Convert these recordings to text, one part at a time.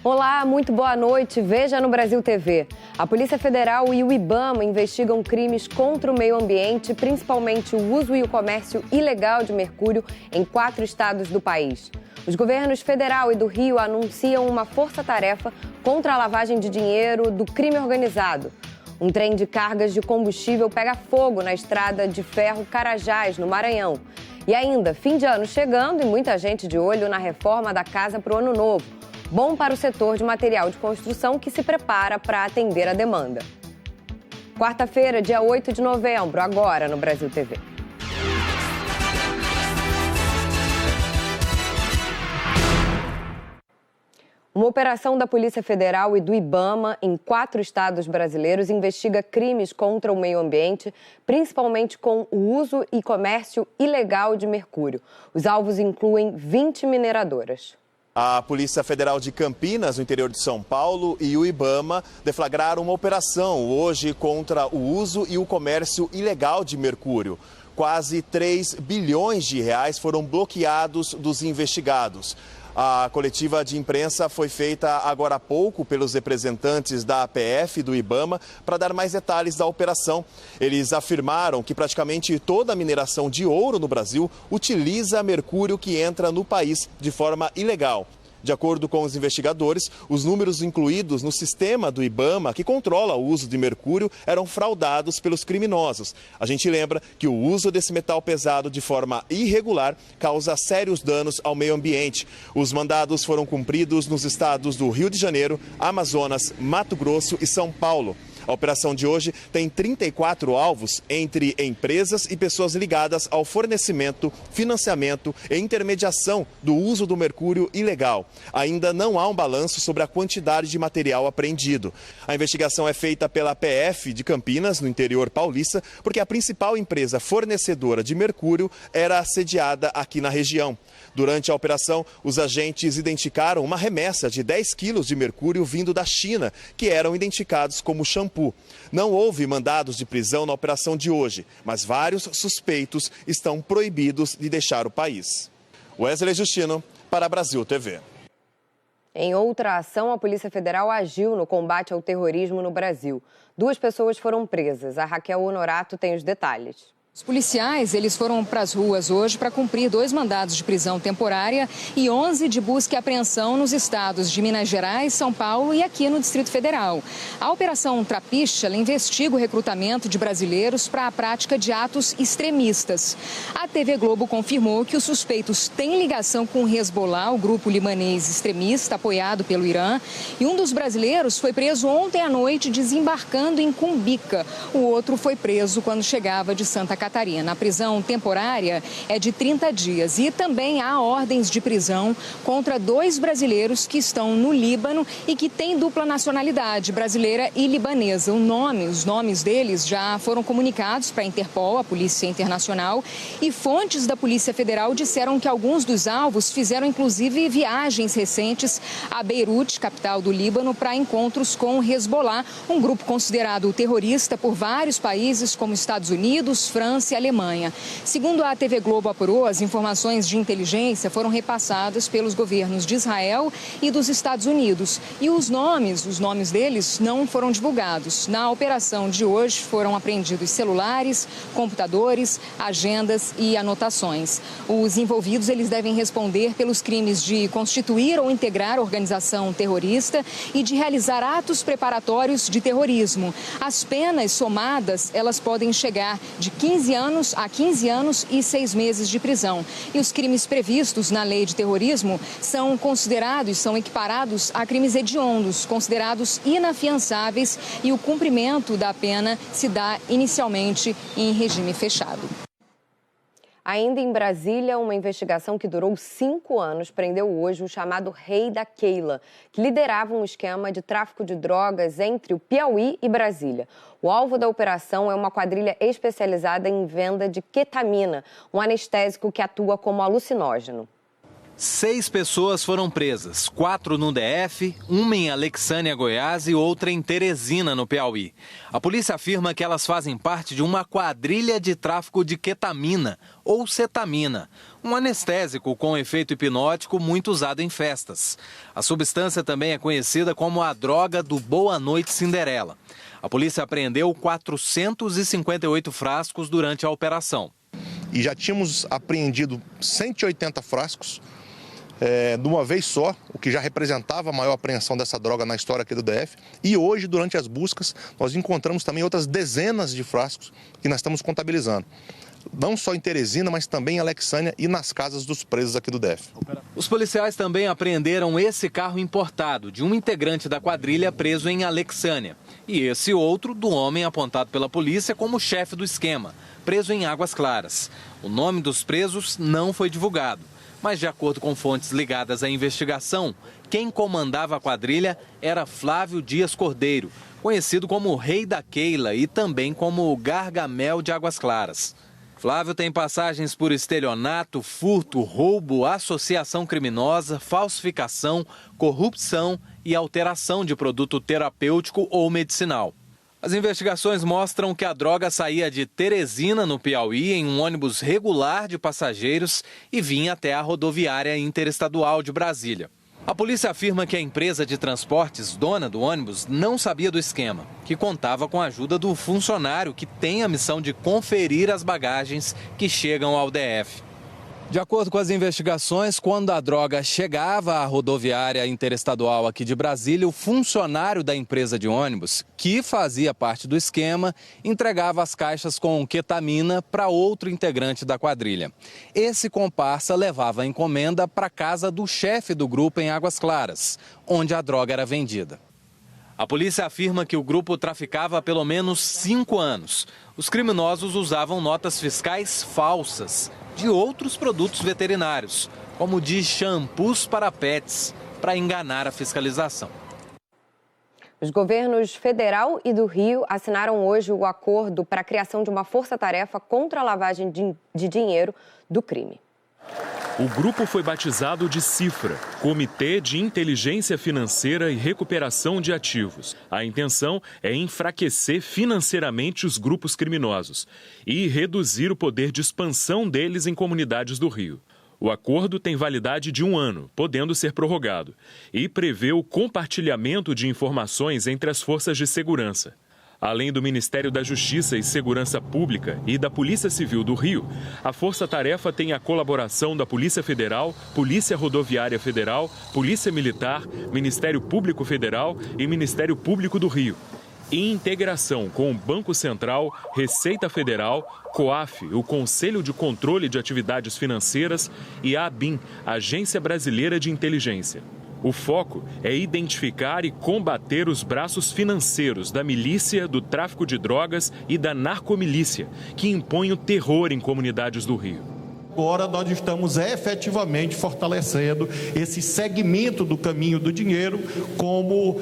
Olá, muito boa noite. Veja no Brasil TV. A Polícia Federal e o IBAMA investigam crimes contra o meio ambiente, principalmente o uso e o comércio ilegal de mercúrio em 4 estados do país. Os governos federal e do Rio anunciam uma força-tarefa contra a lavagem de dinheiro do crime organizado. Um trem de cargas de combustível pega fogo na estrada de ferro Carajás, no Maranhão. E ainda, fim de ano chegando e muita gente de olho na reforma da casa para o ano novo. Bom para o setor de material de construção que se prepara para atender a demanda. Quarta-feira, dia 8 de novembro, agora no Brasil TV. Uma operação da Polícia Federal e do IBAMA em 4 estados brasileiros investiga crimes contra o meio ambiente, principalmente com o uso e comércio ilegal de mercúrio. Os alvos incluem 20 mineradoras. A Polícia Federal de Campinas, no interior de São Paulo, e o IBAMA deflagraram uma operação hoje contra o uso e o comércio ilegal de mercúrio. Quase 3 bilhões de reais foram bloqueados dos investigados. A coletiva de imprensa foi feita agora há pouco pelos representantes da APF e do IBAMA para dar mais detalhes da operação. Eles afirmaram que praticamente toda a mineração de ouro no Brasil utiliza mercúrio que entra no país de forma ilegal. De acordo com os investigadores, os números incluídos no sistema do IBAMA, que controla o uso de mercúrio, eram fraudados pelos criminosos. A gente lembra que o uso desse metal pesado de forma irregular causa sérios danos ao meio ambiente. Os mandados foram cumpridos nos estados do Rio de Janeiro, Amazonas, Mato Grosso e São Paulo. A operação de hoje tem 34 alvos entre empresas e pessoas ligadas ao fornecimento, financiamento e intermediação do uso do mercúrio ilegal. Ainda não há um balanço sobre a quantidade de material apreendido. A investigação é feita pela PF de Campinas, no interior paulista, porque a principal empresa fornecedora de mercúrio era sediada aqui na região. Durante a operação, os agentes identificaram uma remessa de 10 quilos de mercúrio vindo da China, que eram identificados como shampoo. Não houve mandados de prisão na operação de hoje, mas vários suspeitos estão proibidos de deixar o país. Wesley Justino, para Brasil TV. Em outra ação, a Polícia Federal agiu no combate ao terrorismo no Brasil. 2 pessoas foram presas. A Raquel Honorato tem os detalhes. Os policiais, eles foram para as ruas hoje para cumprir 2 mandados de prisão temporária e 11 de busca e apreensão nos estados de Minas Gerais, São Paulo e aqui no Distrito Federal. A Operação Trapiche, ela investiga o recrutamento de brasileiros para a prática de atos extremistas. A TV Globo confirmou que os suspeitos têm ligação com o Hezbollah, o grupo libanês extremista apoiado pelo Irã, e um dos brasileiros foi preso ontem à noite desembarcando em Cumbica. O outro foi preso quando chegava de Santa Catarina. A prisão temporária é de 30 dias e também há ordens de prisão contra 2 brasileiros que estão no Líbano e que têm dupla nacionalidade, brasileira e libanesa. Os nomes deles já foram comunicados para a Interpol, a Polícia Internacional, e fontes da Polícia Federal disseram que alguns dos alvos fizeram inclusive viagens recentes a Beirute, capital do Líbano, para encontros com o Hezbollah, um grupo considerado terrorista por vários países como Estados Unidos, França e Alemanha. Segundo a TV Globo apurou, as informações de inteligência foram repassadas pelos governos de Israel e dos Estados Unidos. E os nomes deles não foram divulgados. Na operação de hoje foram apreendidos celulares, computadores, agendas e anotações. Os envolvidos, eles devem responder pelos crimes de constituir ou integrar organização terrorista e de realizar atos preparatórios de terrorismo. As penas somadas, elas podem chegar de 15 anos a 15 anos e 6 meses de prisão. E os crimes previstos na lei de terrorismo são considerados, são equiparados a crimes hediondos, considerados inafiançáveis, e o cumprimento da pena se dá inicialmente em regime fechado. Ainda em Brasília, uma investigação que durou 5 anos prendeu hoje o chamado Rei da Keila, que liderava um esquema de tráfico de drogas entre o Piauí e Brasília. O alvo da operação é uma quadrilha especializada em venda de ketamina, um anestésico que atua como alucinógeno. 6 pessoas foram presas, 4 no DF, uma em Alexânia, Goiás e outra em Teresina, no Piauí. A polícia afirma que elas fazem parte de uma quadrilha de tráfico de ketamina ou cetamina, um anestésico com efeito hipnótico muito usado em festas. A substância também é conhecida como a droga do Boa Noite Cinderela. A polícia apreendeu 458 frascos durante a operação. E já tínhamos apreendido 180 frascos de uma vez só, o que já representava a maior apreensão dessa droga na história aqui do DF. E hoje, durante as buscas, nós encontramos também outras dezenas de frascos que nós estamos contabilizando. Não só em Teresina, mas também em Alexânia e nas casas dos presos aqui do DF. Os policiais também apreenderam esse carro importado de um integrante da quadrilha preso em Alexânia. E esse outro do homem apontado pela polícia como chefe do esquema, preso em Águas Claras. O nome dos presos não foi divulgado, mas de acordo com fontes ligadas à investigação, quem comandava a quadrilha era Flávio Dias Cordeiro, conhecido como o Rei da Keila e também como o Gargamel de Águas Claras. Flávio tem passagens por estelionato, furto, roubo, associação criminosa, falsificação, corrupção e alteração de produto terapêutico ou medicinal. As investigações mostram que a droga saía de Teresina, no Piauí, em um ônibus regular de passageiros e vinha até a rodoviária interestadual de Brasília. A polícia afirma que a empresa de transportes, dona do ônibus, não sabia do esquema, que contava com a ajuda do funcionário que tem a missão de conferir as bagagens que chegam ao DF. De acordo com as investigações, quando a droga chegava à rodoviária interestadual aqui de Brasília, o funcionário da empresa de ônibus, que fazia parte do esquema, entregava as caixas com ketamina para outro integrante da quadrilha. Esse comparsa levava a encomenda para a casa do chefe do grupo em Águas Claras, onde a droga era vendida. A polícia afirma que o grupo traficava há pelo menos 5 anos. Os criminosos usavam notas fiscais falsas de outros produtos veterinários, como de shampoos para pets, para enganar a fiscalização. Os governos federal e do Rio assinaram hoje o acordo para a criação de uma força-tarefa contra a lavagem de dinheiro do crime. O grupo foi batizado de CIFRA, Comitê de Inteligência Financeira e Recuperação de Ativos. A intenção é enfraquecer financeiramente os grupos criminosos e reduzir o poder de expansão deles em comunidades do Rio. O acordo tem validade de 1 ano, podendo ser prorrogado, e prevê o compartilhamento de informações entre as forças de segurança. Além do Ministério da Justiça e Segurança Pública e da Polícia Civil do Rio, a força-tarefa tem a colaboração da Polícia Federal, Polícia Rodoviária Federal, Polícia Militar, Ministério Público Federal e Ministério Público do Rio. Em integração com o Banco Central, Receita Federal, COAF, o Conselho de Controle de Atividades Financeiras, e a ABIN, Agência Brasileira de Inteligência. O foco é identificar e combater os braços financeiros da milícia, do tráfico de drogas e da narcomilícia, que impõem o terror em comunidades do Rio. Agora nós estamos efetivamente fortalecendo esse segmento do caminho do dinheiro como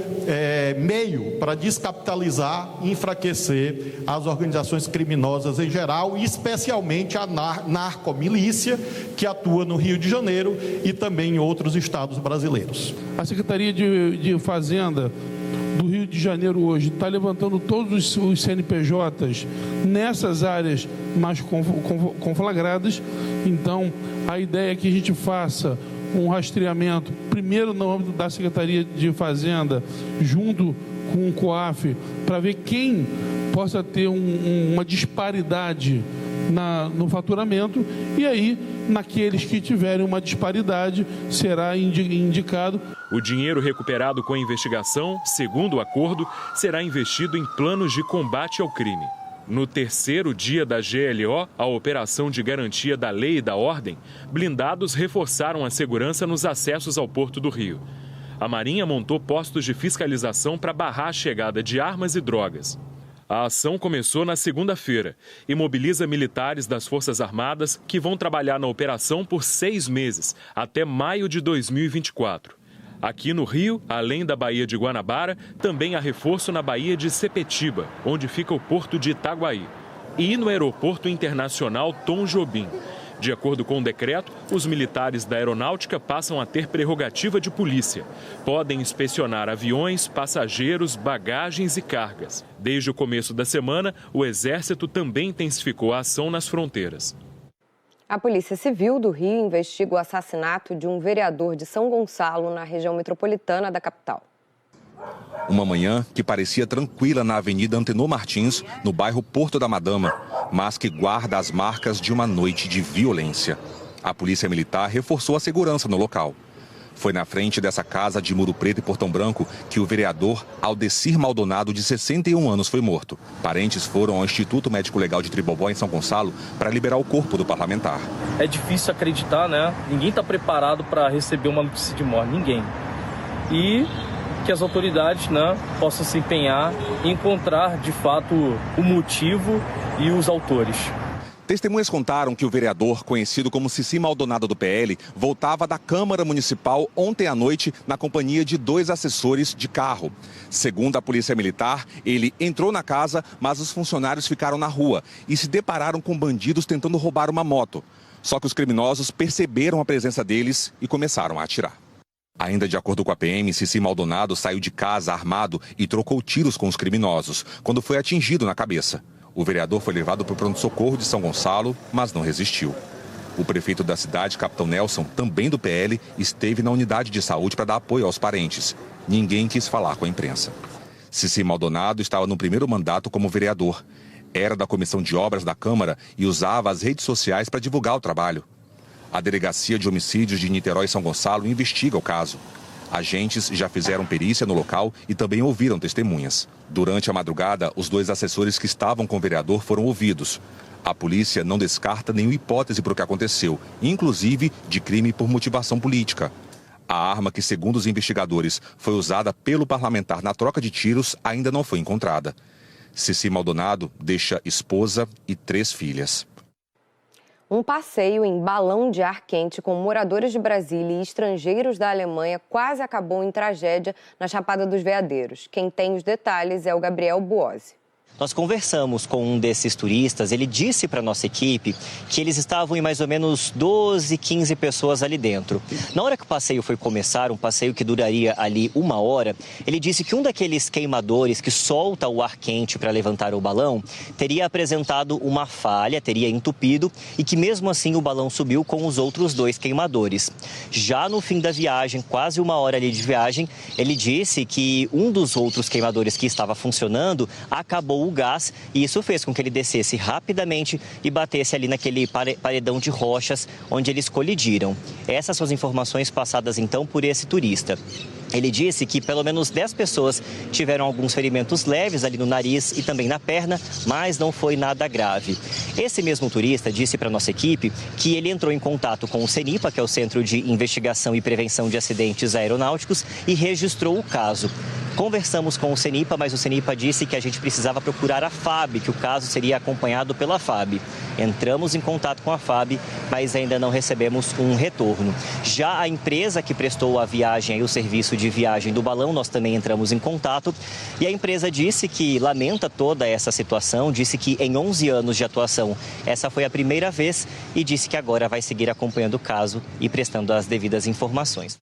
meio para descapitalizar e enfraquecer as organizações criminosas em geral, e especialmente a narcomilícia, que atua no Rio de Janeiro e também em outros estados brasileiros. A Secretaria de Fazenda do Rio de Janeiro hoje está levantando todos os CNPJs nessas áreas mais conflagradas. Então, a ideia é que a gente faça um rastreamento, primeiro no âmbito da Secretaria de Fazenda, junto com o COAF, para ver quem possa ter uma disparidade no faturamento, e aí, naqueles que tiverem uma disparidade, será indicado. O dinheiro recuperado com a investigação, segundo o acordo, será investido em planos de combate ao crime. No terceiro dia da GLO, a Operação de Garantia da Lei e da Ordem, blindados reforçaram a segurança nos acessos ao Porto do Rio. A Marinha montou postos de fiscalização para barrar a chegada de armas e drogas. A ação começou na segunda-feira e mobiliza militares das Forças Armadas que vão trabalhar na operação por 6 meses, até maio de 2024. Aqui no Rio, além da Baía de Guanabara, também há reforço na Baía de Sepetiba, onde fica o porto de Itaguaí, e no Aeroporto Internacional Tom Jobim. De acordo com o decreto, os militares da aeronáutica passam a ter prerrogativa de polícia. Podem inspecionar aviões, passageiros, bagagens e cargas. Desde o começo da semana, o Exército também intensificou a ação nas fronteiras. A Polícia Civil do Rio investiga o assassinato de um vereador de São Gonçalo, na região metropolitana da capital. Uma manhã que parecia tranquila na Avenida Antenor Martins, no bairro Porto da Madama, mas que guarda as marcas de uma noite de violência. A Polícia Militar reforçou a segurança no local. Foi na frente dessa casa de Muro Preto e Portão Branco que o vereador Aldecir Maldonado, de 61 anos, foi morto. Parentes foram ao Instituto Médico Legal de Tribobó, em São Gonçalo, para liberar o corpo do parlamentar. É difícil acreditar, né? Ninguém está preparado para receber uma notícia de morte, ninguém. E que as autoridades, né, possam se empenhar em encontrar, de fato, o motivo e os autores. Testemunhas contaram que o vereador, conhecido como Cici Maldonado do PL, voltava da Câmara Municipal ontem à noite na companhia de 2 assessores de carro. Segundo a Polícia Militar, ele entrou na casa, mas os funcionários ficaram na rua e se depararam com bandidos tentando roubar uma moto. Só que os criminosos perceberam a presença deles e começaram a atirar. Ainda de acordo com a PM, Cici Maldonado saiu de casa armado e trocou tiros com os criminosos, quando foi atingido na cabeça. O vereador foi levado para o pronto-socorro de São Gonçalo, mas não resistiu. O prefeito da cidade, Capitão Nelson, também do PL, esteve na unidade de saúde para dar apoio aos parentes. Ninguém quis falar com a imprensa. Cici Maldonado estava no primeiro mandato como vereador. Era da Comissão de Obras da Câmara e usava as redes sociais para divulgar o trabalho. A Delegacia de Homicídios de Niterói e São Gonçalo investiga o caso. Agentes já fizeram perícia no local e também ouviram testemunhas. Durante a madrugada, os 2 assessores que estavam com o vereador foram ouvidos. A polícia não descarta nenhuma hipótese para o que aconteceu, inclusive de crime por motivação política. A arma que, segundo os investigadores, foi usada pelo parlamentar na troca de tiros ainda não foi encontrada. Cici Maldonado deixa esposa e 3 filhas. Um passeio em balão de ar quente com moradores de Brasília e estrangeiros da Alemanha quase acabou em tragédia na Chapada dos Veadeiros. Quem tem os detalhes é o Gabriel Buozzi. Nós conversamos com um desses turistas, ele disse para a nossa equipe que eles estavam em mais ou menos 12, 15 pessoas ali dentro. Na hora que o passeio foi começar, um passeio que duraria ali 1 hora, ele disse que um daqueles queimadores que solta o ar quente para levantar o balão teria apresentado uma falha, teria entupido e que mesmo assim o balão subiu com os outros 2 queimadores. Já no fim da viagem, quase 1 hora ali de viagem, ele disse que um dos outros queimadores que estava funcionando acabou o gás e isso fez com que ele descesse rapidamente e batesse ali naquele paredão de rochas onde eles colidiram. Essas são as informações passadas então por esse turista. Ele disse que pelo menos 10 pessoas tiveram alguns ferimentos leves ali no nariz e também na perna, mas não foi nada grave. Esse mesmo turista disse para a nossa equipe que ele entrou em contato com o CENIPA, que é o Centro de Investigação e Prevenção de Acidentes Aeronáuticos, e registrou o caso. Conversamos com o CENIPA, mas o CENIPA disse que a gente precisava procurar a FAB, que o caso seria acompanhado pela FAB. Entramos em contato com a FAB, mas ainda não recebemos um retorno. Já a empresa que prestou a viagem e o serviço de viagem do balão, nós também entramos em contato e a empresa disse que lamenta toda essa situação, disse que em 11 anos de atuação essa foi a primeira vez e disse que agora vai seguir acompanhando o caso e prestando as devidas informações.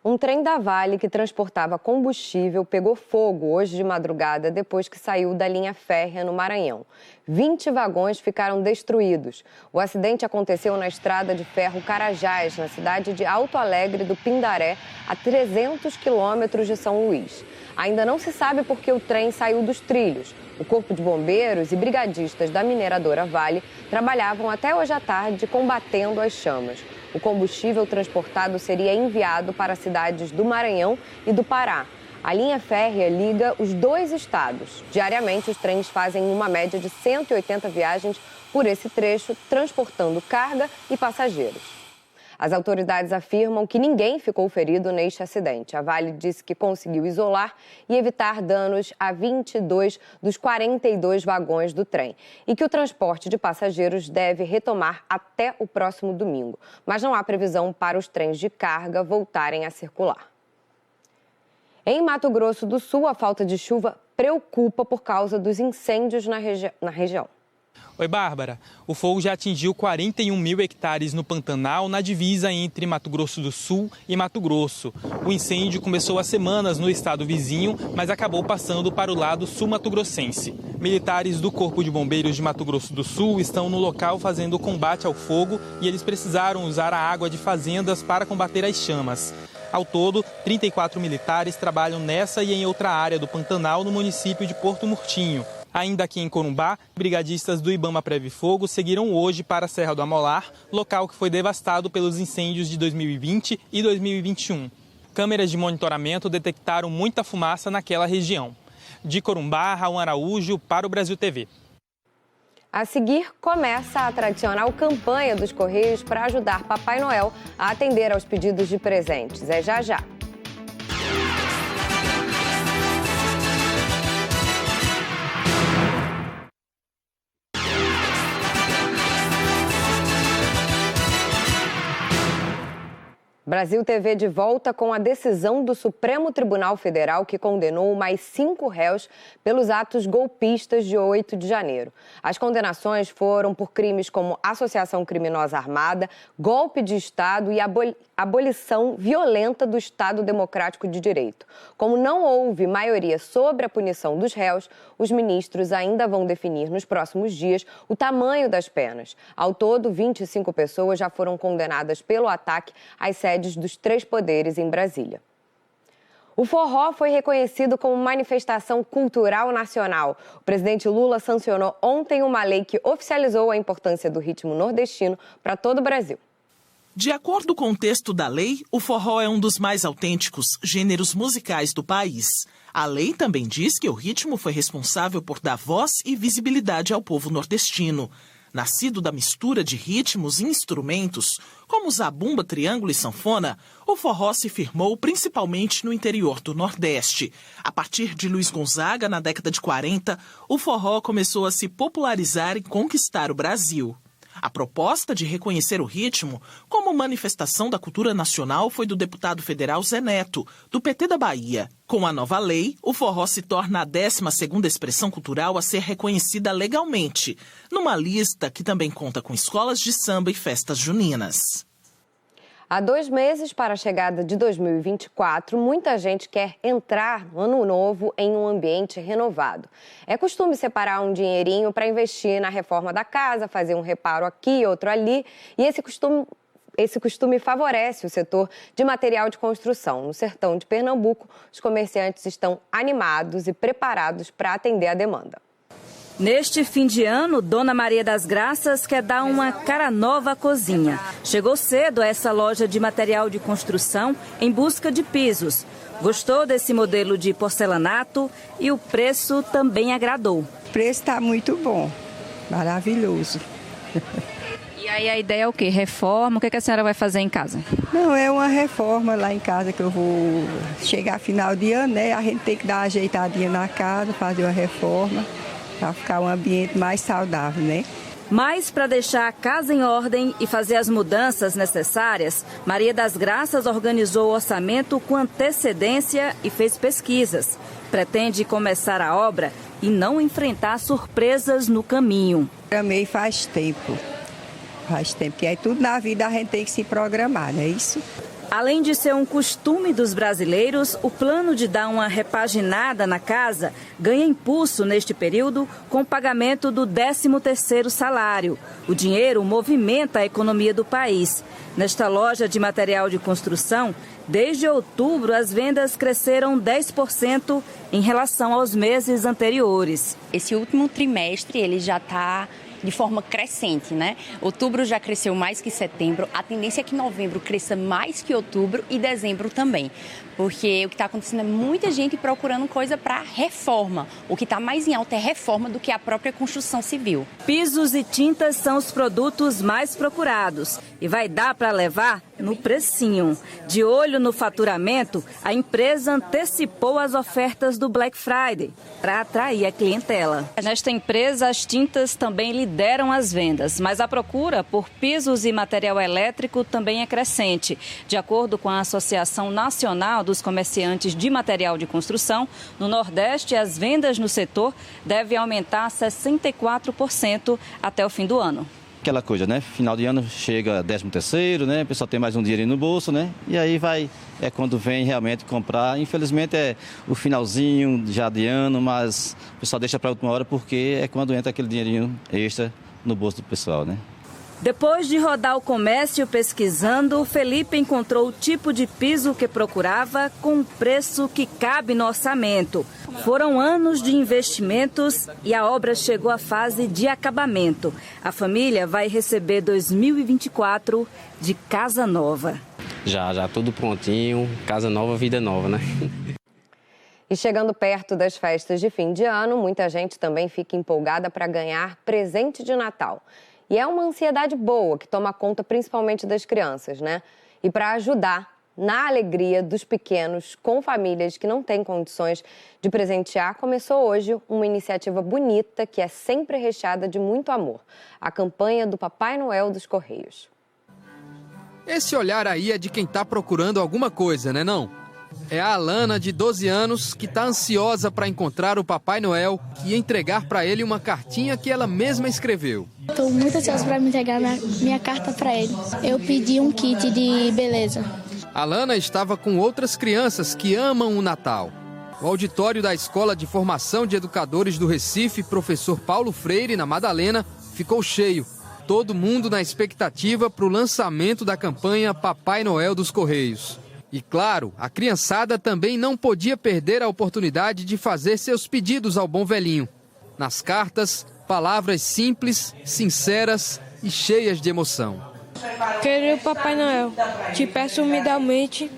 Um trem da Vale que transportava combustível pegou fogo hoje de madrugada depois que saiu da linha férrea no Maranhão. 20 vagões ficaram destruídos. O acidente aconteceu na estrada de ferro Carajás, na cidade de Alto Alegre do Pindaré, a 300 quilômetros de São Luís. Ainda não se sabe por que o trem saiu dos trilhos. O Corpo de Bombeiros e brigadistas da mineradora Vale trabalhavam até hoje à tarde combatendo as chamas. O combustível transportado seria enviado para as cidades do Maranhão e do Pará. A linha férrea liga os 2 estados. Diariamente, os trens fazem uma média de 180 viagens por esse trecho, transportando carga e passageiros. As autoridades afirmam que ninguém ficou ferido neste acidente. A Vale disse que conseguiu isolar e evitar danos a 22 dos 42 vagões do trem e que o transporte de passageiros deve retomar até o próximo domingo. Mas não há previsão para os trens de carga voltarem a circular. Em Mato Grosso do Sul, a falta de chuva preocupa por causa dos incêndios na região. Oi, Bárbara. O fogo já atingiu 41 mil hectares no Pantanal, na divisa entre Mato Grosso do Sul e Mato Grosso. O incêndio começou há semanas no estado vizinho, mas acabou passando para o lado sul-mato-grossense. Militares do Corpo de Bombeiros de Mato Grosso do Sul estão no local fazendo combate ao fogo e eles precisaram usar a água de fazendas para combater as chamas. Ao todo, 34 militares trabalham nessa e em outra área do Pantanal, no município de Porto Murtinho. Ainda aqui em Corumbá, brigadistas do Ibama Preve Fogo seguiram hoje para a Serra do Amolar, local que foi devastado pelos incêndios de 2020 e 2021. Câmeras de monitoramento detectaram muita fumaça naquela região. De Corumbá, Raul Araújo para o Brasil TV. A seguir, começa a tradicional campanha dos Correios para ajudar Papai Noel a atender aos pedidos de presentes. É já já. Brasil TV de volta com a decisão do Supremo Tribunal Federal que condenou mais 5 réus pelos atos golpistas de 8 de janeiro. As condenações foram por crimes como associação criminosa armada, golpe de Estado e abolição violenta do Estado Democrático de Direito. Como não houve maioria sobre a punição dos réus, os ministros ainda vão definir nos próximos dias o tamanho das penas. Ao todo, 25 pessoas já foram condenadas pelo ataque às sedes dos 3 poderes em Brasília. O forró foi reconhecido como manifestação cultural nacional. O presidente Lula sancionou ontem uma lei que oficializou a importância do ritmo nordestino para todo o Brasil. De acordo com o texto da lei, o forró é um dos mais autênticos gêneros musicais do país. A lei também diz que o ritmo foi responsável por dar voz e visibilidade ao povo nordestino. Nascido da mistura de ritmos e instrumentos, como zabumba, triângulo e sanfona, o forró se firmou principalmente no interior do Nordeste. A partir de Luiz Gonzaga, na década de 40, o forró começou a se popularizar e conquistar o Brasil. A proposta de reconhecer o ritmo como manifestação da cultura nacional foi do deputado federal Zé Neto, do PT da Bahia. Com a nova lei, o forró se torna a 12ª expressão cultural a ser reconhecida legalmente, numa lista que também conta com escolas de samba e festas juninas. Há 2 meses para a chegada de 2024, muita gente quer entrar no ano novo em um ambiente renovado. É costume separar um dinheirinho para investir na reforma da casa, fazer um reparo aqui, outro ali, e esse costume favorece o setor de material de construção. No sertão de Pernambuco, os comerciantes estão animados e preparados para atender a demanda. Neste fim de ano, Dona Maria das Graças quer dar uma cara nova à cozinha. Chegou cedo a essa loja de material de construção em busca de pisos. Gostou desse modelo de porcelanato e o preço também agradou. O preço está muito bom, maravilhoso. E aí a ideia é o quê? Reforma? O que a senhora vai fazer em casa? Não, é uma reforma lá em casa que eu vou chegar final de ano, né? A gente tem que dar uma ajeitadinha na casa, fazer uma reforma. Para ficar um ambiente mais saudável, né? Mas para deixar a casa em ordem e fazer as mudanças necessárias, Maria das Graças organizou o orçamento com antecedência e fez pesquisas. Pretende começar a obra e não enfrentar surpresas no caminho. Programei faz tempo, que aí tudo na vida a gente tem que se programar, não é isso? Além de ser um costume dos brasileiros, o plano de dar uma repaginada na casa ganha impulso neste período com o pagamento do 13º salário. O dinheiro movimenta a economia do país. Nesta loja de material de construção, desde outubro as vendas cresceram 10% em relação aos meses anteriores. Esse último trimestre ele já está de forma crescente, né? Outubro já cresceu mais que setembro, a tendência é que novembro cresça mais que outubro e dezembro também, porque o que está acontecendo é muita gente procurando coisa para reforma. O que está mais em alta é reforma do que a própria construção civil. Pisos e tintas são os produtos mais procurados e vai dar para levar no precinho. De olho no faturamento, a empresa antecipou as ofertas do Black Friday para atrair a clientela. Nesta empresa, as tintas também lideram as vendas, mas a procura por pisos e material elétrico também é crescente. De acordo com a Associação Nacional dos Comerciantes de Material de Construção, no Nordeste, as vendas no setor devem aumentar 64% até o fim do ano. Aquela coisa, né? Final de ano chega 13º, né? O pessoal tem mais um dinheirinho no bolso, né? E aí é quando vem realmente comprar. Infelizmente é o finalzinho já de ano, mas o pessoal deixa para a última hora porque é quando entra aquele dinheirinho extra no bolso do pessoal, né? Depois de rodar o comércio pesquisando, Felipe encontrou o tipo de piso que procurava com um preço que cabe no orçamento. Foram anos de investimentos e a obra chegou à fase de acabamento. A família vai receber 2024 de casa nova. Já tudo prontinho, casa nova, vida nova, né? E chegando perto das festas de fim de ano, muita gente também fica empolgada para ganhar presente de Natal. E é uma ansiedade boa que toma conta principalmente das crianças, né? E para ajudar na alegria dos pequenos com famílias que não têm condições de presentear, começou hoje uma iniciativa bonita que é sempre recheada de muito amor. A campanha do Papai Noel dos Correios. Esse olhar aí é de quem tá procurando alguma coisa, né não? É a Alana, de 12 anos, que tá ansiosa para encontrar o Papai Noel e entregar para ele uma cartinha que ela mesma escreveu. Estou muito ansiosa para me entregar minha carta para ele. Eu pedi um kit de beleza. Alana estava com outras crianças que amam o Natal. O auditório da Escola de Formação de Educadores do Recife, professor Paulo Freire, na Madalena, ficou cheio. Todo mundo na expectativa para o lançamento da campanha Papai Noel dos Correios. E claro, a criançada também não podia perder a oportunidade de fazer seus pedidos ao bom velhinho. Nas cartas, palavras simples, sinceras e cheias de emoção. Querido Papai Noel, te peço humildemente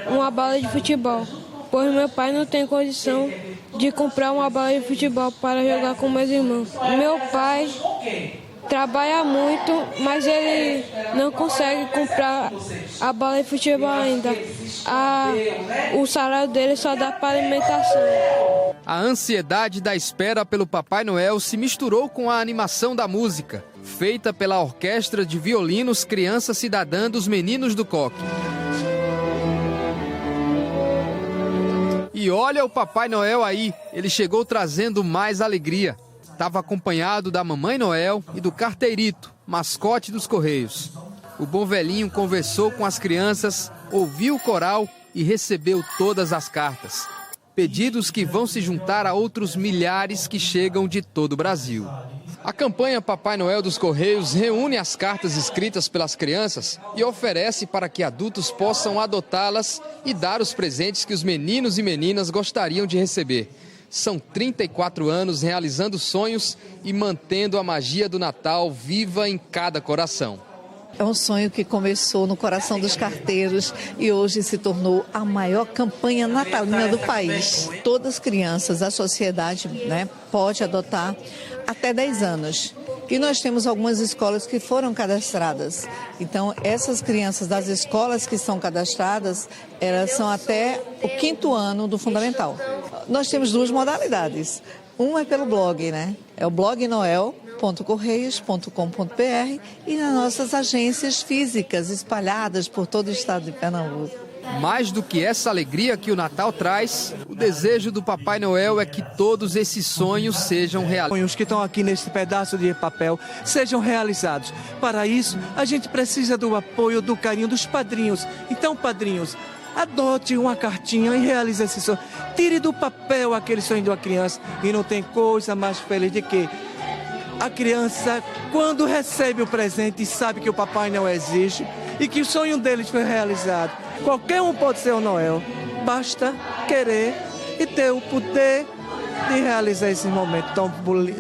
uma bola de futebol, pois meu pai não tem condição de comprar uma bola de futebol para jogar com meus irmãos. Meu pai trabalha muito, mas ele não consegue comprar a bola de futebol ainda. O salário dele só dá para alimentação. A ansiedade da espera pelo Papai Noel se misturou com a animação da música, feita pela Orquestra de Violinos Criança Cidadã dos Meninos do Coque. E olha o Papai Noel aí, ele chegou trazendo mais alegria. Estava acompanhado da Mamãe Noel e do Carteirito, mascote dos Correios. O bom velhinho conversou com as crianças, ouviu o coral e recebeu todas as cartas. Pedidos que vão se juntar a outros milhares que chegam de todo o Brasil. A campanha Papai Noel dos Correios reúne as cartas escritas pelas crianças e oferece para que adultos possam adotá-las e dar os presentes que os meninos e meninas gostariam de receber. São 34 anos realizando sonhos e mantendo a magia do Natal viva em cada coração. É um sonho que começou no coração dos carteiros e hoje se tornou a maior campanha natalina do país. Todas as crianças, a sociedade, pode adotar até 10 anos. E nós temos algumas escolas que foram cadastradas. Então, essas crianças das escolas que são cadastradas, elas são até o 5º ano do fundamental. Nós temos 2 modalidades. Uma é pelo blog, É o blognoel.correios.com.br e nas nossas agências físicas espalhadas por todo o estado de Pernambuco. Mais do que essa alegria que o Natal traz, o desejo do Papai Noel é que todos esses sonhos sejam realizados. Sonhos que estão aqui nesse pedaço de papel sejam realizados. Para isso, a gente precisa do apoio, do carinho dos padrinhos. Então, padrinhos, adote uma cartinha e realize esse sonho. Tire do papel aquele sonho de uma criança. E não tem coisa mais feliz de que a criança, quando recebe o presente, sabe que o Papai Noel existe e que o sonho deles foi realizado. Qualquer um pode ser o Noel, basta querer e ter o poder de realizar esse momento tão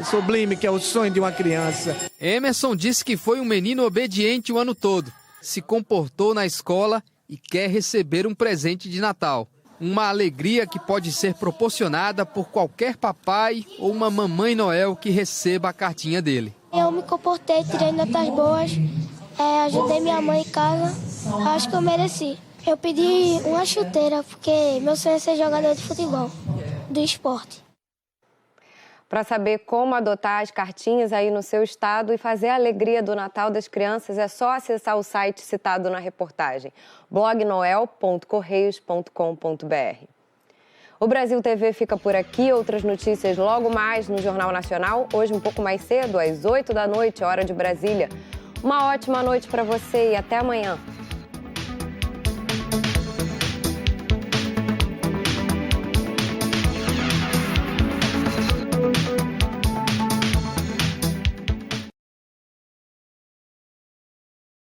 sublime que é o sonho de uma criança. Emerson disse que foi um menino obediente o ano todo, se comportou na escola e quer receber um presente de Natal. Uma alegria que pode ser proporcionada por qualquer papai ou uma mamãe Noel que receba a cartinha dele. Eu me comportei, tirei notas boas, ajudei minha mãe em casa. Acho que eu mereci. Eu pedi uma chuteira porque meu sonho é ser jogador de futebol, do esporte. Para saber como adotar as cartinhas aí no seu estado e fazer a alegria do Natal das crianças, é só acessar o site citado na reportagem, blognoel.correios.com.br. O Brasil TV fica por aqui, outras notícias logo mais no Jornal Nacional, hoje um pouco mais cedo, às 8 da noite, hora de Brasília. Uma ótima noite para você e até amanhã.